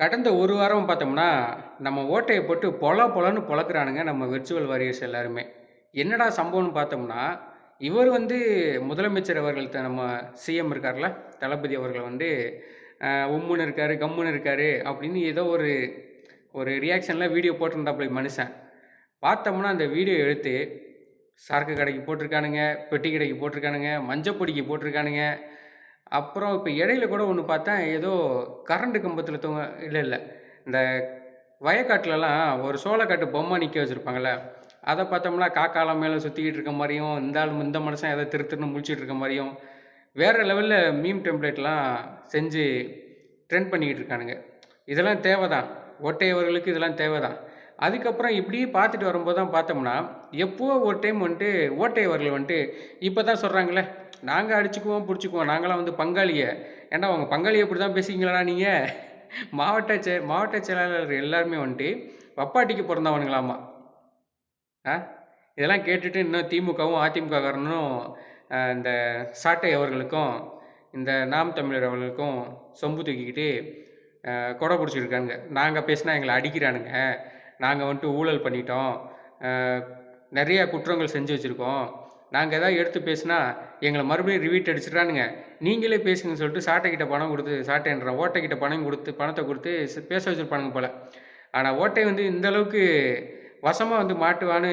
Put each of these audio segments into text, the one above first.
கடந்த ஒரு வாரம் பார்த்தோம்னா நம்ம ஓட்டையை போட்டு பொலன்னு பொழக்கிறானுங்க நம்ம விர்ச்சுவல் வாரியர்ஸ் எல்லாருமே. என்னடா சம்பவம்னு பார்த்தோம்னா, இவர் வந்து முதலமைச்சர் அவர்கள்ட்ட நம்ம சிஎம் இருக்கார்ல, தளபதி அவர்கள் வந்து உம்முன்னு இருக்காரு, கம்முன்னு இருக்காரு அப்படின்னு ஏதோ ஒரு ஒரு ரியாக்ஷனில் வீடியோ போட்டிருந்தாப்புல மனுஷன். பார்த்தோம்னா அந்த வீடியோ எடுத்து சரக்கு கடைக்கு போட்டிருக்கானுங்க, பெட்டி கடைக்கு போட்டிருக்கானுங்க, மஞ்சப்பொடிக்கு போட்டிருக்கானுங்க. அப்புறம் இப்போ இடையில கூட ஒன்று பார்த்தேன், ஏதோ கரண்ட் கம்பத்தில் இல்லை இந்த வயக்காட்டுலலாம் ஒரு சோளக்காட்டு பொம்மை நிற்க வச்சுருப்பாங்கள்ல, அதை பார்த்தோம்னா காக்காலாம் மேலே சுற்றிக்கிட்டு இருக்க மாதிரியும், இந்த மனுஷன் எதை திருன்னு முழிச்சிட்டு இருக்க மாதிரியும், வேறு லெவலில் மீம் டெம்ப்ளேட்லாம் செஞ்சு ட்ரெண்ட் பண்ணிக்கிட்டு இருக்கானுங்க. இதெல்லாம் தேவை தான், ஓட்டையவர்களுக்கு இதெல்லாம் தேவை தான். அதுக்கப்புறம் இப்படி பார்த்துட்டு வரும்போது தான் பார்த்தோம்னா, எப்போ ஒரு டைம் வந்துட்டு ஓட்டையவர்கள் வந்துட்டு இப்போ தான் சொல்கிறாங்களே, நாங்கள் அடிச்சுக்குவோம் பிடிச்சிக்குவோம், நாங்களாம் வந்து பங்காளியை, ஏன்னா அவங்க பங்காளியை இப்படி தான் பேசிக்கிங்களா நீங்கள்? மாவட்ட செயலாளர் எல்லாருமே வந்துட்டு வப்பாட்டிக்கு பிறந்தவனுங்களாமா. இதெல்லாம் கேட்டுட்டு இன்னும் திமுகவும் அதிமுககாரனும் இந்த சாட்டை அவர்களுக்கும் இந்த நாம் தமிழர் அவர்களுக்கும் சொம்பு தூக்கிக்கிட்டு கொடை பிடிச்சிருக்கானுங்க. நாங்கள் பேசினா எங்களை அடிக்கிறானுங்க, நாங்கள் வந்துட்டு ஊழல் பண்ணிட்டோம், நிறையா குற்றங்கள் செஞ்சு வச்சுருக்கோம், நாங்கள் எதாவது எடுத்து பேசினா எங்களை மறுபடியும் ரிவீட் அடிச்சிடறானுங்க, நீங்களே பேசுங்கன்னு சொல்லிட்டு சாட்டைக்கிட்ட பணம் கொடுத்து, சாட்டைன்ற ஓட்டைக்கிட்ட பணத்தை கொடுத்து பேச வச்சுருப்பானுங்க போல். ஆனால் ஓட்டை வந்து இந்தளவுக்கு வசமாக வந்து மாட்டுவான்னு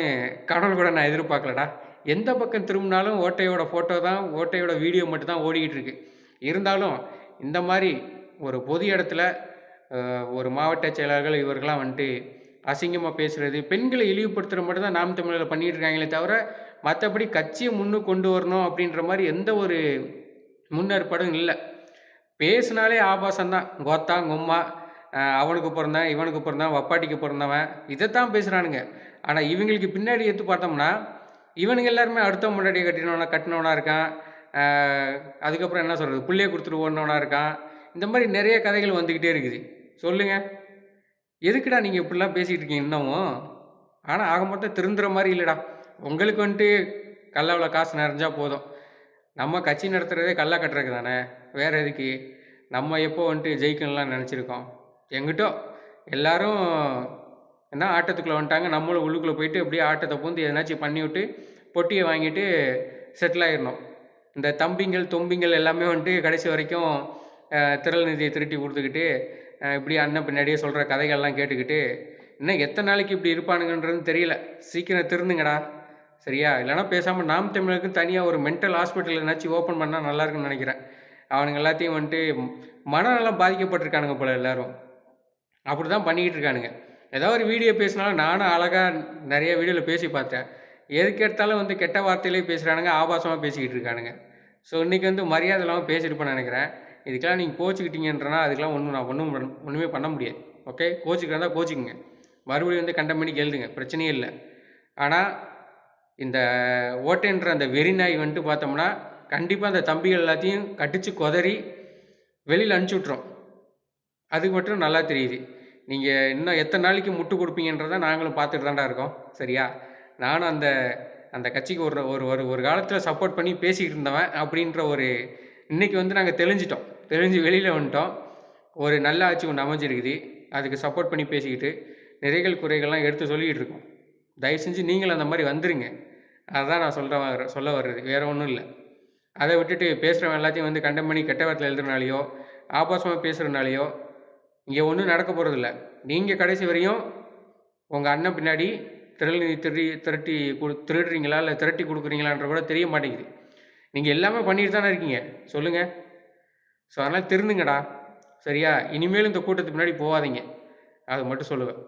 கனவு கூட நான் எதிர்பார்க்கலடா. எந்த பக்கம் திரும்பினாலும் ஓட்டையோட ஃபோட்டோ தான், ஓட்டையோட வீடியோ மட்டும் தான் ஓடிக்கிட்டு இருக்கு. இருந்தாலும் இந்த மாதிரி ஒரு பொது இடத்துல ஒரு மாவட்ட செயலாளர்கள் இவர்கள்லாம் வந்துட்டு அசிங்கமாக பேசுகிறது, பெண்களை இழிவுபடுத்துகிற மட்டும் தான் நாம் தமிழில் பண்ணிகிட்டு இருக்காங்களே தவிர, மற்றபடி கட்சியை முன்னுக்கு கொண்டு வரணும் அப்படின்ற மாதிரி எந்த ஒரு முன்னேற்பாடும் இல்லை. பேசினாலே ஆபாசம்தான், கோத்தா கொம்மா, அவனுக்கு பிறந்தேன், இவனுக்கு பிறந்தான், வப்பாட்டிக்கு பிறந்தவன், இதைத்தான் பேசுகிறானுங்க. ஆனால் இவங்களுக்கு பின்னாடி எடுத்து பார்த்தோம்னா இவனுங்க எல்லாருமே அடுத்த முன்னாடியே கட்டினவனா இருக்கான். அதுக்கப்புறம் என்ன சொல்கிறது, பிள்ளையை கொடுத்துட்டு ஓடினவனா இருக்கான். இந்த மாதிரி நிறைய கதைகள் வந்துக்கிட்டே இருக்குது. சொல்லுங்கள், எதுக்குடா நீங்கள் இப்படிலாம் பேசிகிட்டு இருக்கீங்க இன்னமும்? ஆனால் ஆக மொத்தம் திருந்துற மாதிரி இல்லைடா. உங்களுக்கு வந்துட்டு கல்லாவில் காசு நிறைஞ்சா போதும். நம்ம கட்சி நடத்துகிறதே கல்லா கட்டுறதுக்கு தானே, வேறு எதுக்கு? நம்ம எப்போ வந்துட்டு ஜெயிக்கணும்லாம் நினச்சிருக்கோம்? எங்கிட்டோ எல்லோரும் என்ன ஆட்டத்துக்குள்ளே வந்துட்டாங்க, நம்மளும் உள்ளுக்குள்ளே போயிட்டு அப்படியே ஆட்டத்தை பூந்து எதனாச்சும் பண்ணி விட்டு பொட்டியை வாங்கிட்டு செட்டில் ஆகிடணும். இந்த தம்பிங்கள் தொம்பிங்கள் எல்லாமே வந்துட்டு கடைசி வரைக்கும் திரள் நிதியை திருட்டி கொடுத்துக்கிட்டு இப்படி அண்ணன் பின்னாடியே சொல்கிற கதைகள்லாம் கேட்டுக்கிட்டு இன்னும் எத்தனை நாளைக்கு இப்படி இருப்பானுங்கன்றது தெரியல. சீக்கிரம் திருந்துங்கடா, சரியா? இல்லைனா பேசாமல் நாம் தமிழருக்கு தனியாக ஒரு மென்டல் ஹாஸ்பிட்டல் என்னாச்சும் ஓப்பன் பண்ணால் நல்லாயிருக்குன்னு நினைக்கிறேன். அவனுங்க எல்லாத்தையும் வந்துட்டு மனநலம் பாதிக்கப்பட்டிருக்கானுங்க போல் எல்லோரும், அப்படி தான் பண்ணிக்கிட்டு இருக்கானுங்க. ஏதாவது ஒரு வீடியோ பேசினாலும் நானும் அழகாக நிறைய வீடியோவில் பேசி பார்த்தேன். எதுக்கு எடுத்தாலும் வந்து கெட்ட வார்த்தையிலே பேசுகிறானுங்க, ஆபாசமாக பேசிக்கிட்டு இருக்கானுங்க. ஸோ இன்றைக்கி வந்து மரியாதை இல்லாமல் பேசியிருப்பேன்னு நினைக்கிறேன். இதுக்கெல்லாம் நீங்கள் கோச்சிக்கிட்டீங்கன்றனா அதுக்கெல்லாம் நான் ஒன்றுமே பண்ண முடியாது. ஓகே, கோச்சிக்கிறதா கோச்சிக்குங்க, மறுபடியும் வந்து கண்டம் பண்ணி எழுதுங்க, பிரச்சனையே இல்லை. ஆனால் இந்த ஓட்டைன்ற அந்த வெறி நாய் வந்துட்டு பார்த்தோம்னா கண்டிப்பாக அந்த தம்பிகள் எல்லாத்தையும் கடிச்சு கொதறி வெளியில் அனுப்பிச்சி விட்றோம். அதுக்கு மட்டும் நல்லா தெரியுது. நீங்கள் இன்னும் எத்தனை நாளைக்கு முட்டு கொடுப்பீங்கன்றதை நாங்களும் பார்த்துட்டு தான்டா இருக்கோம், சரியா? நானும் அந்த அந்த கட்சிக்கு ஒரு ஒரு ஒரு ஒரு காலத்தில் சப்போர்ட் பண்ணி பேசிக்கிட்டு இருந்தவன் அப்படின்ற ஒரு இன்றைக்கி வந்து நாங்கள் தெளிஞ்சு வெளியில் வந்துட்டோம். ஒரு நல்ல ஆட்சி ஒன்று அமைஞ்சிருக்குது, அதுக்கு சப்போர்ட் பண்ணி பேசிக்கிட்டு நிறைகள் குறைகள்லாம் எடுத்து சொல்லிக்கிட்டு இருக்கோம். தயவு செஞ்சு நீங்களும் அந்த மாதிரி வந்துடுங்க. அதுதான் நான் சொல்ல வர்றது, வேறு ஒன்றும் இல்லை. அதை விட்டுட்டு பேசுகிறவன் எல்லாத்தையும் வந்து கண்டம் பண்ணி கெட்ட வார்த்தையில் எழுதுறனாலையோ ஆபாசமாக பேசுகிறனாலையோ இங்கே ஒன்றும் நடக்க போகிறதில்ல. நீங்கள் கடைசி வரையும் உங்கள் அண்ணன் பின்னாடி திரள் நிதி திருடுறீங்களா இல்லை திரட்டி கொடுக்குறீங்களான்ற கூட தெரிய மாட்டேங்குது. நீங்கள் எல்லாமே பண்ணிட்டு தானே இருக்கீங்க, சொல்லுங்கள். ஸோ அதனால் திருந்துங்கடா, சரியா? இனிமேலும் இந்த கூட்டத்துக்கு முன்னாடி போகாதீங்க, அது மட்டும் சொல்லுவேன்.